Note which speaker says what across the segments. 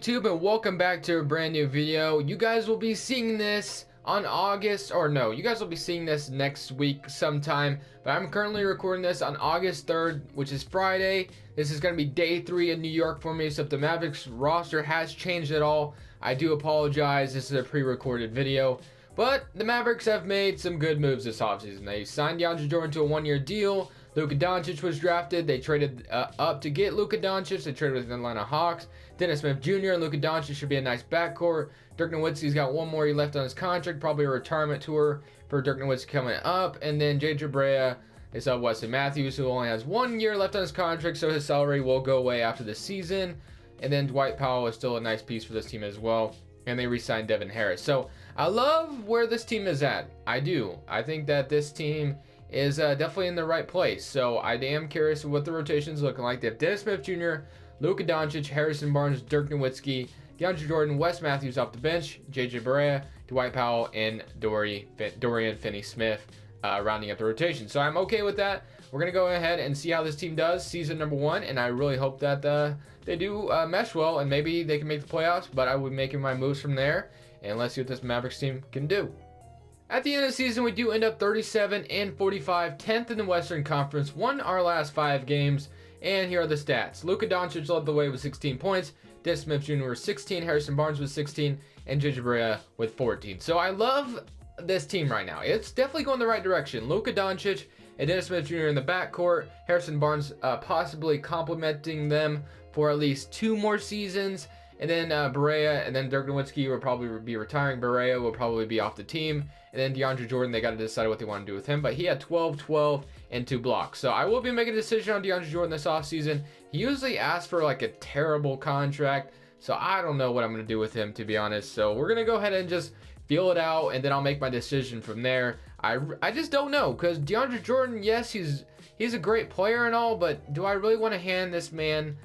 Speaker 1: YouTube, and welcome back to a brand new video. You guys will be seeing this on you guys will be seeing this next week sometime, but I'm currently recording this on August 3rd, which is Friday. This is going to be day 3 in New York for me, so if the Mavericks roster has changed at all, I do apologize. This is a pre-recorded video, but the Mavericks have made some good moves this offseason. They signed DeAndre Jordan to a 1-year deal. Luka Doncic was drafted. They traded up to get Luka Doncic. They traded with the Atlanta Hawks. Dennis Smith Jr. and Luka Doncic should be a nice backcourt. Dirk Nowitzki's got one more year left on his contract, probably a retirement tour for Dirk Nowitzki coming up. And then JJ Barea is up Wesley Matthews, who only has 1 year left on his contract, so his salary will go away after the season. And then Dwight Powell is still a nice piece for this team as well. And they re-signed Devin Harris. So I love where this team is at. I do. I think that this team is definitely in the right place. So I am curious what the rotation's looking like. They have Dennis Smith Jr., Luka Doncic, Harrison Barnes, Dirk Nowitzki, DeAndre Jordan, Wes Matthews off the bench, JJ Barea, Dwight Powell, and Dorian Finney-Smith rounding up the rotation. So I'm okay with that. We're going to go ahead and see how this team does season number 1, and I really hope that they do mesh well, and maybe they can make the playoffs, but I will be making my moves from there, and let's see what this Mavericks team can do. At the end of the season, we do end up 37-45, 10th in the Western Conference, won our last 5 games, and here are the stats. Luka Doncic led the way with 16 points, Dennis Smith Jr. with 16, Harrison Barnes with 16, and JJ Barea with 14. So I love this team right now. It's definitely going the right direction. Luka Doncic and Dennis Smith Jr. in the backcourt, Harrison Barnes possibly complementing them for at least 2 more seasons. And then Barea and then Dirk Nowitzki will probably be retiring. Barea will probably be off the team. And then DeAndre Jordan, they got to decide what they want to do with him. But he had 12, 12, and 2 blocks. So I will be making a decision on DeAndre Jordan this offseason. He usually asks for like a terrible contract. So I don't know what I'm going to do with him, to be honest. So we're going to go ahead and just feel it out. And then I'll make my decision from there. I just don't know. Because DeAndre Jordan, yes, he's a great player and all. But do I really want to hand this man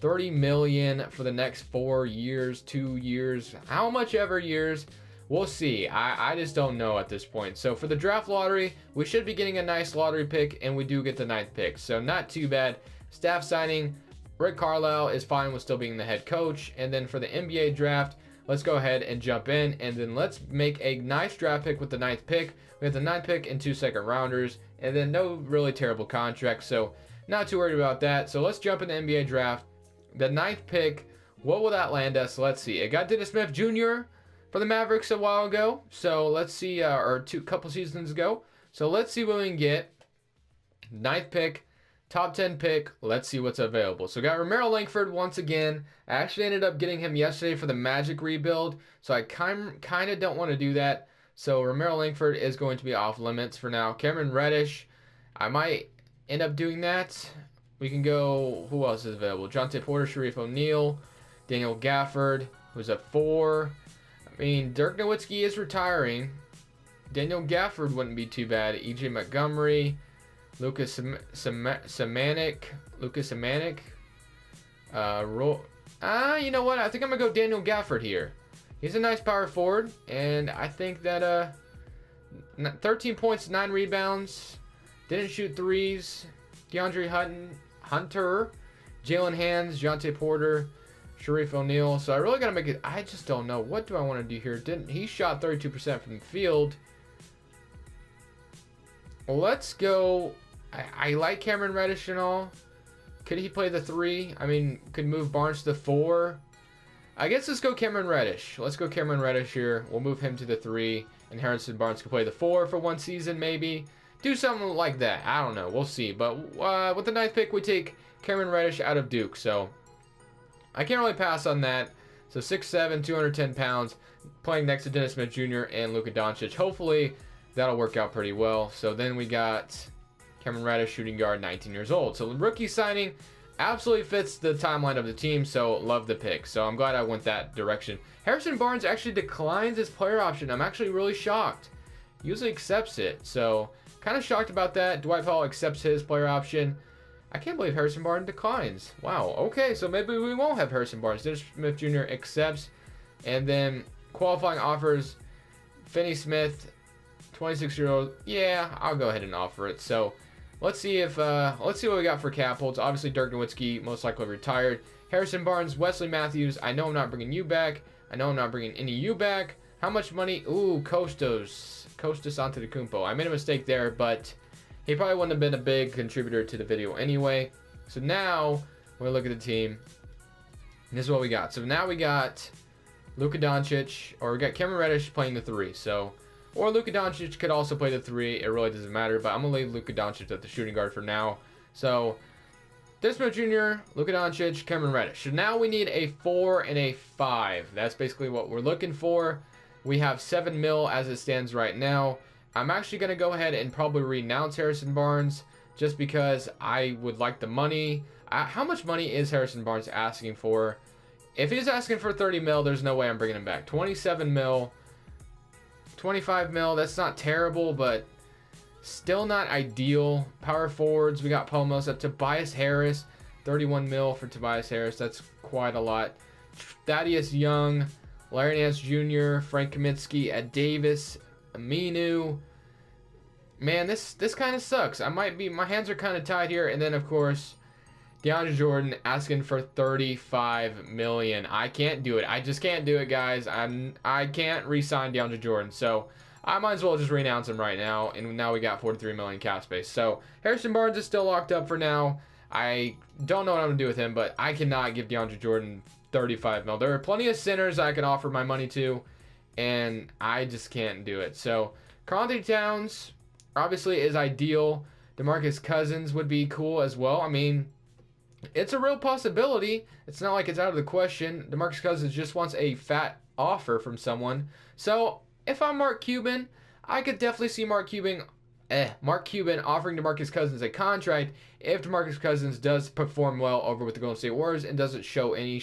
Speaker 1: $30 million for the next 4 years, 2 years, how much ever years? We'll see. I just don't know at this point. So for the draft lottery, we should be getting a nice lottery pick, and we do get the 9th pick. So not too bad. Staff signing, Rick Carlisle is fine with still being the head coach. And then for the NBA draft, let's go ahead and jump in, and then let's make a nice draft pick with the 9th pick. We have the 9th pick and 2 second rounders, and then no really terrible contracts. So not too worried about that. So let's jump in the NBA draft. The 9th pick, what will that land us? Let's see. It got Dennis Smith Jr. for the Mavericks a while ago. So let's see, or couple seasons ago. So let's see what we can get. 9th pick, top 10 pick. Let's see what's available. So got Romero Langford once again. I actually ended up getting him yesterday for the Magic rebuild. So I kind of don't want to do that. So Romero Langford is going to be off limits for now. Cameron Reddish, I might end up doing that. We can go, who else is available? Jonte Porter, Sharif O'Neal, Daniel Gafford, who's at 4. I mean, Dirk Nowitzki is retiring. Daniel Gafford wouldn't be too bad. E.J. Montgomery, Lucas Samanik. You know what? I think I'm going to go Daniel Gafford here. He's a nice power forward, and I think that 13 points, 9 rebounds, didn't shoot threes. DeAndre Hunter, Jalen Hands, Jonte Porter, Sharif O'Neal. So I really got to make it. I just don't know. What do I want to do here? He shot 32% from the field. Let's go. I like Cameron Reddish and all. Could he play the 3? I mean, could move Barnes to the 4. I guess let's go Cameron Reddish. Let's go Cameron Reddish here. We'll move him to the 3. And Harrison Barnes could play the 4 for 1 season maybe. Do something like that. I don't know. We'll see. But with the 9th pick, we take Cameron Reddish out of Duke. So I can't really pass on that. So 6'7", 210 pounds, playing next to Dennis Smith Jr. and Luka Doncic. Hopefully that'll work out pretty well. So then we got Cameron Reddish, shooting guard, 19 years old. So the rookie signing absolutely fits the timeline of the team. So love the pick. So I'm glad I went that direction. Harrison Barnes actually declines his player option. I'm actually really shocked. Usually accepts it. So kind of shocked about that. Dwight Powell accepts his player option. I can't believe Harrison Barnes declines. Wow. Okay, so maybe we won't have Harrison Barnes. Dennis Smith Jr. accepts. And then qualifying offers Finney-Smith, 26-year-old. Yeah, I'll go ahead and offer it. So let's see what we got for cap holds. Obviously, Dirk Nowitzki most likely retired. Harrison Barnes, Wesley Matthews. I know I'm not bringing you back. I know I'm not bringing any of you back. How much money? Ooh, Kostas Antetokounmpo. I made a mistake there, but he probably wouldn't have been a big contributor to the video anyway. So now, when we look at the team, this is what we got. So now we got Luka Doncic, or we got Cameron Reddish playing the 3. So, or Luka Doncic could also play the 3. It really doesn't matter, but I'm going to leave Luka Doncic at the shooting guard for now. So, Desmond Jr., Luka Doncic, Cameron Reddish. So now we need a 4 and a 5. That's basically what we're looking for. We have 7 mil as it stands right now. I'm actually going to go ahead and probably renounce Harrison Barnes just because I would like the money. How much money is Harrison Barnes asking for? If he's asking for 30 mil, there's no way I'm bringing him back. 27 mil, 25 mil, that's not terrible, but still not ideal. Power forwards, we got Paul Millsap. Tobias Harris, 31 mil for Tobias Harris. That's quite a lot. Thaddeus Young, Larry Nance Jr., Frank Kaminsky, Ed Davis, Aminu. Man, this kind of sucks. My hands are kind of tied here. And then, of course, DeAndre Jordan asking for 35 million. I can't do it. I just can't do it, guys. I can't re-sign DeAndre Jordan. So I might as well just renounce him right now. And now we got 43 million cap space. So Harrison Barnes is still locked up for now. I don't know what I'm going to do with him, but I cannot give DeAndre Jordan 35 mil. There are plenty of centers I can offer my money to, and I just can't do it. So Karl-Anthony Towns obviously is ideal. DeMarcus Cousins would be cool as well. I mean, it's a real possibility. It's not like it's out of the question. DeMarcus Cousins just wants a fat offer from someone. So if I'm Mark Cuban, I could definitely see Mark Cuban offering DeMarcus Cousins a contract if DeMarcus Cousins does perform well over with the Golden State Warriors and doesn't show any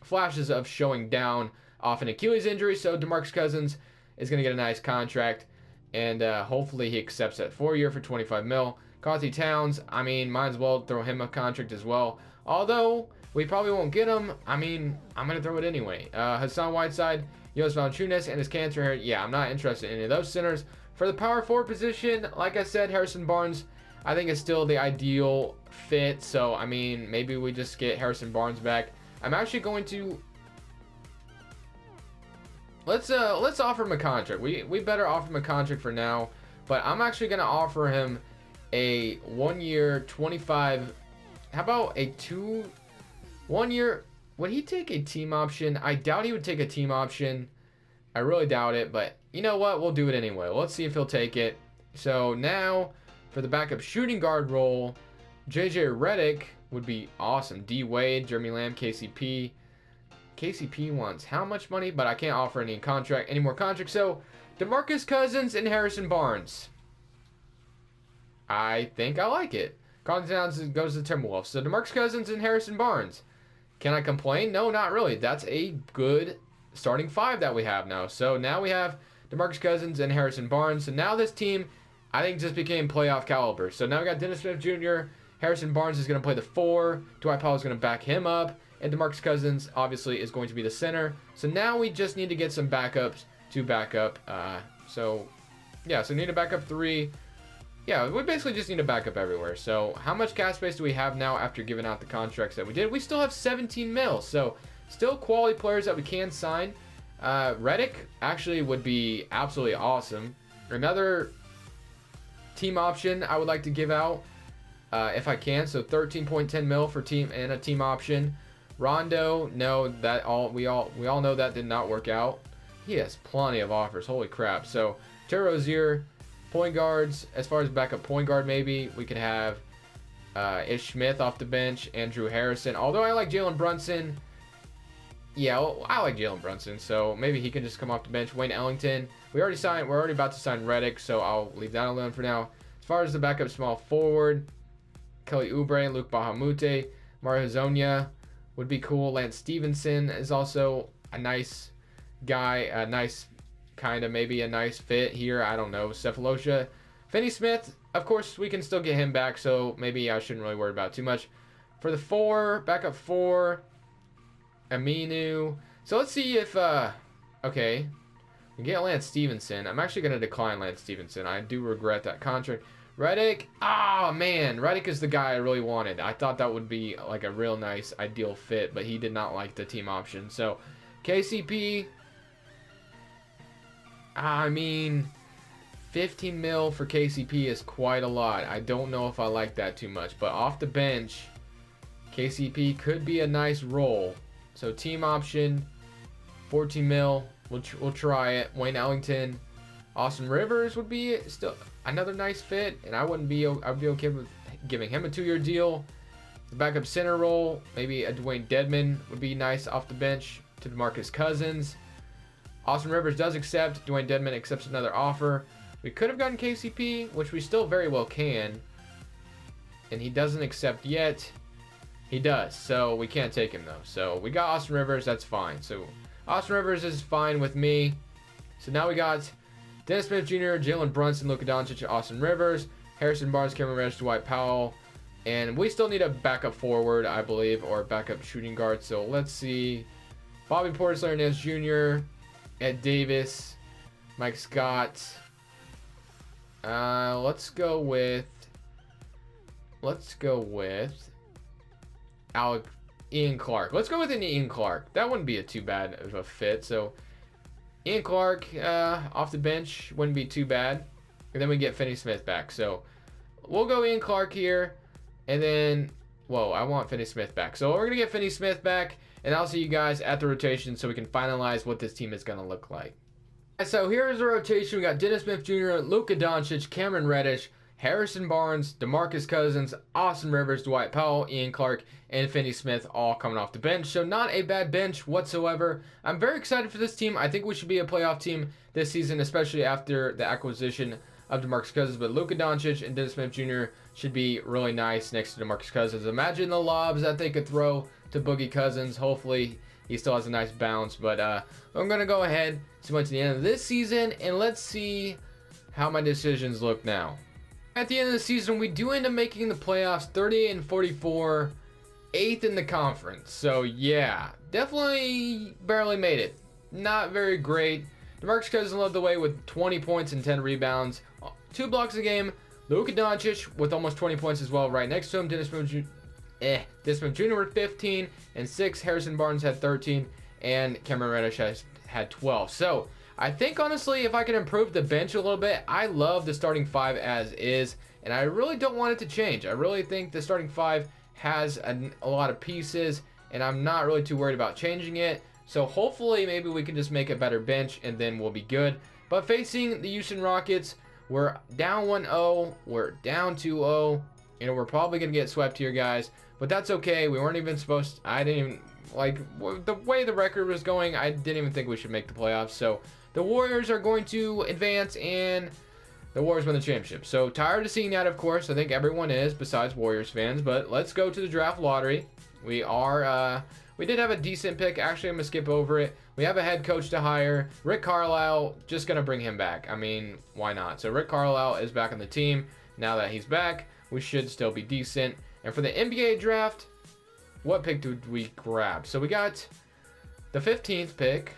Speaker 1: flashes of showing down off an Achilles injury. So DeMarcus Cousins is going to get a nice contract, and hopefully he accepts that 4-year for 25 mil. Karl-Anthony Towns, I mean, might as well throw him a contract as well. Although we probably won't get him. I mean, I'm going to throw it anyway. Hassan Whiteside, Jonas Valanciunas, and his cancer hair. Yeah, I'm not interested in any of those centers. For the power forward position, like I said, Harrison Barnes, I think is still the ideal fit. So, I mean, maybe we just get Harrison Barnes back. I'm actually going to let's offer him a contract. We better offer him a contract for now. But I'm actually going to offer him a 1-year 25. How about a 1-year? Would he take a team option? I doubt he would take a team option. I really doubt it, but you know what? We'll do it anyway. Let's see if he'll take it. So now for the backup shooting guard role, JJ Redick would be awesome. D Wade, Jeremy Lamb, KCP. KCP wants how much money? But I can't offer any more contracts. So DeMarcus Cousins and Harrison Barnes. I think I like it. Karl-Anthony Towns goes to the Timberwolves. So DeMarcus Cousins and Harrison Barnes. Can I complain? No, not really. That's a good starting 5 that we have now. So now we have DeMarcus Cousins and Harrison Barnes. So now this team, I think, just became playoff caliber. So now we got Dennis Smith Jr. Harrison Barnes is going to play the 4. Dwight Powell is going to back him up. And DeMarcus Cousins, obviously, is going to be the center. So now we just need to get some backups to back up. So need a backup 3. Yeah, we basically just need a backup everywhere. So how much cap space do we have now after giving out the contracts that we did? We still have 17 mil. So still quality players that we can sign. Redick actually would be absolutely awesome. Another team option I would like to give out if I can. So 13.10 mil for team and a team option. Rondo, no, we all know that did not work out. He has plenty of offers. Holy crap. So Terry Rozier, point guards, as far as backup point guard, maybe we could have Ish Smith off the bench, Andrew Harrison. Although I like Jalen Brunson. Yeah, well, I like Jalen Brunson, so maybe he can just come off the bench. Wayne Ellington. We're already about to sign Redick, so I'll leave that alone for now. As far as the backup small forward, Kelly Oubre, Luke Bahamute, Mario Hezonja would be cool. Lance Stevenson is also a nice guy, maybe a nice fit here. I don't know. Cephalosha. Finney Smith, of course, we can still get him back, so maybe I shouldn't really worry about it too much. For the 4, backup 4, Aminu. So let's see if, okay, we get Lance Stevenson. I'm actually going to decline Lance Stevenson. I do regret that contract. Reddick. Ah, man. Reddick is the guy I really wanted. I thought that would be like a real nice, ideal fit, but he did not like the team option. So, KCP. I mean, 15 mil for KCP is quite a lot. I don't know if I like that too much. But off the bench, KCP could be a nice roll. So, team option, 14 mil. We'll try it. Wayne Ellington. Austin Rivers would be still another nice fit, and I'd be okay with giving him a 2-year deal. The backup center role, maybe a Dwayne Dedmon would be nice off the bench to DeMarcus Cousins. Austin Rivers does accept. Dwayne Dedmon accepts another offer. We could have gotten KCP, which we still very well can, and he doesn't accept yet. He does, so we can't take him though. So we got Austin Rivers, that's fine. So Austin Rivers is fine with me. So now we got Dennis Smith Jr., Jalen Brunson, Luka Doncic, Austin Rivers, Harrison Barnes, Cameron Reddish, Dwight Powell. And we still need a backup forward, I believe, or a backup shooting guard. So let's see. Bobby Portis, Larry Nance Jr., Ed Davis, Mike Scott. Let's go with Ian Clark. Let's go with an Ian Clark. That wouldn't be too bad of a fit. So Ian Clark off the bench wouldn't be too bad. And then we get Finney Smith back. So we'll go Ian Clark here. And then, whoa, I want Finney Smith back. So we're going to get Finney Smith back. And I'll see you guys at the rotation so we can finalize what this team is going to look like. So here's the rotation. We got Dennis Smith Jr., Luka Doncic, Cameron Reddish, Harrison Barnes, DeMarcus Cousins, Austin Rivers, Dwight Powell, Ian Clark, and Finney Smith all coming off the bench. So not a bad bench whatsoever. I'm very excited for this team. I think we should be a playoff team this season, especially after the acquisition of DeMarcus Cousins. But Luka Doncic and Dennis Smith Jr. should be really nice next to DeMarcus Cousins. Imagine the lobs that they could throw to Boogie Cousins. Hopefully he still has a nice bounce. But I'm going to go ahead, so much to the end of this season, and let's see how my decisions look now. At the end of the season, we do end up making the playoffs, 38-44, 8th in the conference. So yeah, definitely barely made it. Not very great. DeMarcus Cousins led the way with 20 points and 10 rebounds, 2 blocks a game. Luka Doncic with almost 20 points as well, right next to him. Dennis Smith Jr. with 15 and 6. Harrison Barnes had 13, and Cameron Reddish had 12. So I think, honestly, if I can improve the bench a little bit, I love the starting 5 as is, and I really don't want it to change. I really think the starting 5 has a lot of pieces, and I'm not really too worried about changing it. So hopefully maybe we can just make a better bench, and then we'll be good. But facing the Houston Rockets, we're down 1-0, we're down 2-0, and we're probably going to get swept here, guys. But that's okay. We weren't even supposed to, I didn't even, like, the way the record was going, I didn't even think we should make the playoffs. So the Warriors are going to advance, and the Warriors win the championship. So tired of seeing that, of course. I think everyone is, besides Warriors fans. But let's go to the draft lottery. We did have a decent pick. Actually, I'm going to skip over it. We have a head coach to hire. Rick Carlisle, just going to bring him back. I mean, why not? So Rick Carlisle is back on the team. Now that he's back, we should still be decent. And for the NBA draft, what pick did we grab? So we got the 15th pick,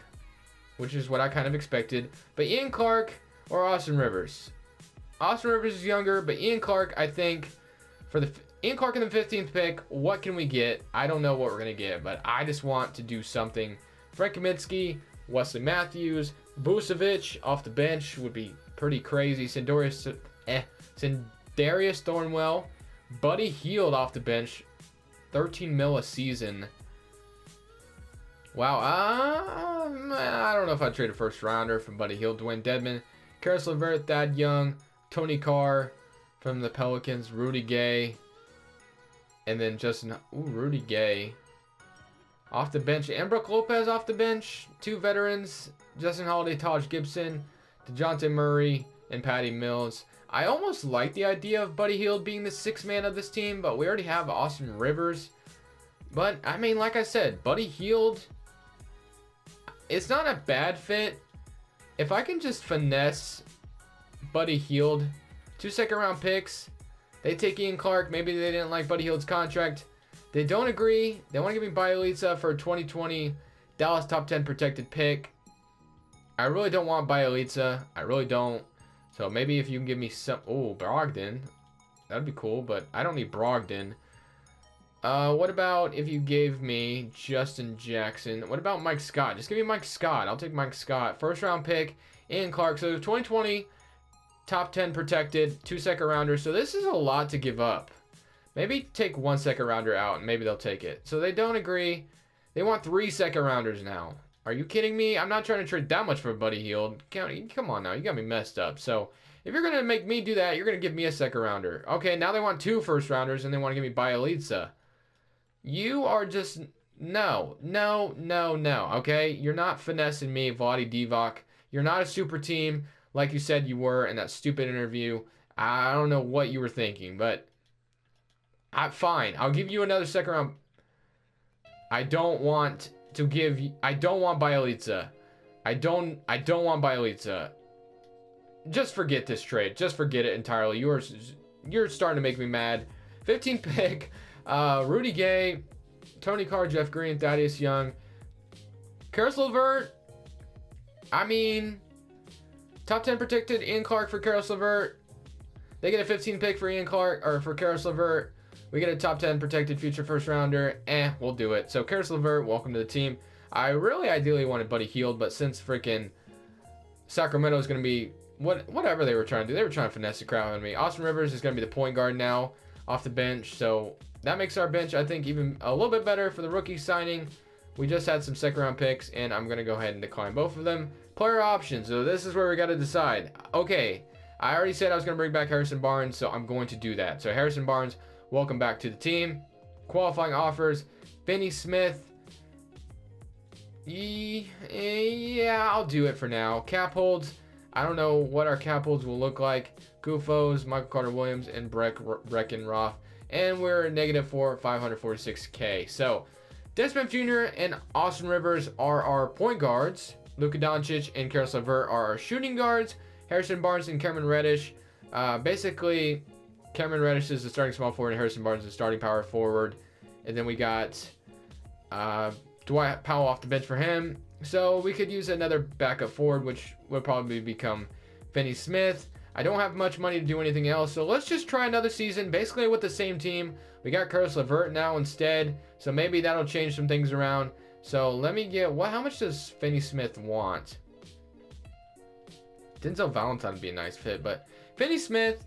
Speaker 1: which is what I kind of expected. But Ian Clark or Austin Rivers? Austin Rivers is younger, but Ian Clark, I think, for the Ian Clark in the 15th pick, what can we get? I don't know what we're going to get, but I just want to do something. Frank Kaminsky, Wesley Matthews, Vucevic off the bench would be pretty crazy. Sindarius Thornwell, Buddy Hield off the bench, 13 mil a season. Wow, I don't know if I'd trade a first rounder from Buddy Hield. Dwayne Dedmon, Karis LeVert, Thad Young, Tony Carr from the Pelicans, Rudy Gay, and then Rudy Gay off the bench, and Brook Lopez off the bench. 2 veterans, Justin Holiday, Taj Gibson, DeJounte Murray, and Patty Mills. I almost like the idea of Buddy Hield being the 6th man of this team, but we already have Austin Rivers. But, I mean, like I said, Buddy Hield, it's not a bad fit. If I can just finesse Buddy Hield, 2 second-round picks, they take Ian Clark. Maybe they didn't like Buddy Hield's contract. They don't agree. They want to give me Bielitsa for a 2020 Dallas top 10 protected pick. I really don't want Bielitsa. I really don't. So maybe if you can give me some... Oh, Brogdon. That'd be cool, but I don't need Brogdon. What about if you gave me Justin Jackson? What about Mike Scott? Just give me Mike Scott. I'll take Mike Scott. First round pick, Ian Clark. So 2020, top 10 protected, 2 second rounders. So this is a lot to give up. Maybe take 1 second rounder out and maybe they'll take it. So they don't agree. They want 3 second rounders now. Are you kidding me? I'm not trying to trade that much for Buddy Hield. Come on now. You got me messed up. So if you're going to make me do that, you're going to give me a second rounder. Okay, now they want 2 first rounders and they want to give me Bielitsa. You are just... No. Okay? You're not finessing me, Vlade Divac. You're not a super team like you said you were in that stupid interview. I don't know what you were thinking, but... fine. I'll give you another second round. I don't want Bielitsa. I don't want Bielitsa. Just forget this trade. Just forget it entirely. You're starting to make me mad. 15 pick. Rudy Gay, Tony Carr, Jeff Green, Thaddeus Young, Karis LeVert. I mean, top 10 protected, Ian Clark for Karis LeVert. They get a 15 pick for Ian Clark, or for Karis LeVert. We get a top 10 protected future first rounder. We'll do it. So Karis LeVert, welcome to the team. I really ideally wanted Buddy Hield, but since freaking Sacramento is going to be whatever they were trying to do, they were trying to finesse the crowd on me. Austin Rivers is going to be the point guard now off the bench. So that makes our bench, I think, even a little bit better for the rookie signing. We just had some second round picks, and I'm going to go ahead and decline both of them. Player options. So this is where we got to decide. Okay, I already said I was going to bring back Harrison Barnes, so I'm going to do that. So Harrison Barnes, welcome back to the team. Qualifying offers. Finney Smith. Yeah, I'll do it for now. Cap holds. I don't know what our cap holds will look like. Gufos, Michael Carter-Williams, and Breckenroth. And we're -4, 546K. So, Desmond Jr. and Austin Rivers are our point guards. Luka Doncic and Karis LeVert are our shooting guards. Harrison Barnes and Cameron Reddish. Basically, Cameron Reddish is the starting small forward, and Harrison Barnes is the starting power forward. And then we got Dwight Powell off the bench for him. So we could use another backup forward, which would probably become Finney Smith. I don't have much money to do anything else, so let's just try another season, basically with the same team. We got Karis LeVert now instead, so maybe that'll change some things around. So let me get, how much does Finney Smith want? Denzel Valentine would be a nice fit, but Finney Smith,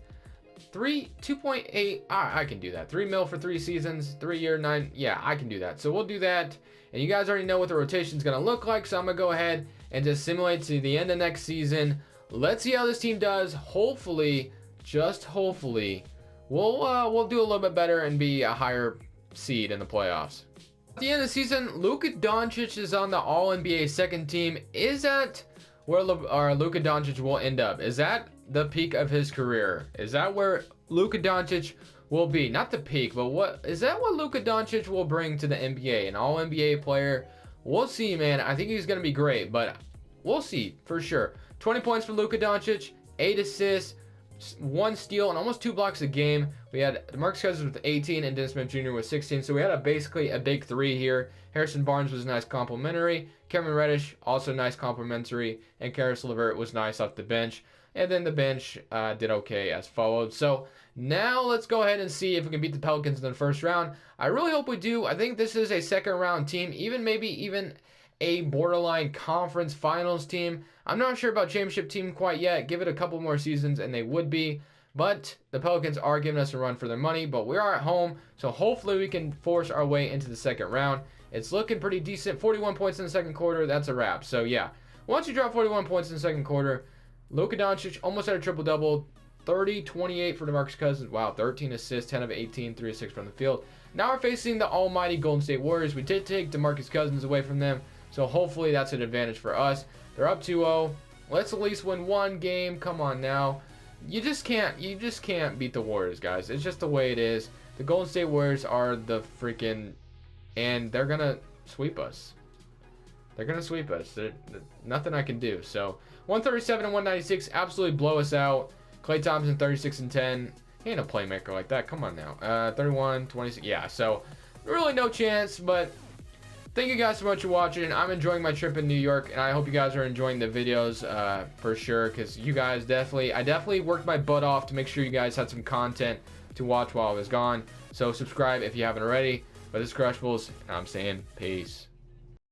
Speaker 1: 2.8, I can do that. 3 mil for 3 seasons, 3 year, 9, yeah, I can do that. So we'll do that, and you guys already know what the rotation is going to look like, so I'm going to go ahead and just simulate to the end of next season. Let's see how this team does. Hopefully, just hopefully, we'll do a little bit better and be a higher seed in the playoffs. At the end of the season, Luka Doncic is on the All-NBA second team. Is that where Luka Doncic will end up? Is that the peak of his career? Is that where Luka Doncic will be? Not the peak, but is that what Luka Doncic will bring to the NBA? An All-NBA player? We'll see, man. I think he's going to be great, but we'll see for sure. 20 points for Luka Doncic, 8 assists, 1 steal, and almost 2 blocks a game. We had DeMarcus Cousins with 18 and Dennis Smith Jr. with 16. So we had basically a big 3 here. Harrison Barnes was nice complimentary. Cameron Reddish, also nice complimentary. And Karis LeVert was nice off the bench. And then the bench did okay as followed. So now let's go ahead and see if we can beat the Pelicans in the first round. I really hope we do. I think this is a second round team, maybe even a borderline conference finals team. I'm not sure about championship team quite yet. Give it a couple more seasons and they would be. But the Pelicans are giving us a run for their money. But we are at home, so hopefully we can force our way into the second round. It's looking pretty decent. 41 points in the second quarter. That's a wrap. So yeah, once you drop 41 points in the second quarter, Luka Doncic almost had a triple-double. 30, 28 for DeMarcus Cousins. Wow, 13 assists, 10 of 18, 3 of 6 from the field. Now we're facing the almighty Golden State Warriors. We did take DeMarcus Cousins away from them, so hopefully that's an advantage for us. They're up 2-0. Let's at least win one game. Come on now. You just can't beat the Warriors, guys. It's just the way it is. The Golden State Warriors are the freaking, and they're gonna sweep us. They're gonna sweep us. There's nothing I can do. So 137 and 196, absolutely blow us out. Klay Thompson 36 and 10. He ain't a playmaker like that. Come on now. 31, 26. Yeah. So really no chance. But thank you guys so much for watching. I'm enjoying my trip in New York, and I hope you guys are enjoying the videos for sure, because you guys I definitely worked my butt off to make sure you guys had some content to watch while I was gone. So subscribe if you haven't already. But this is Crushables, and I'm saying peace.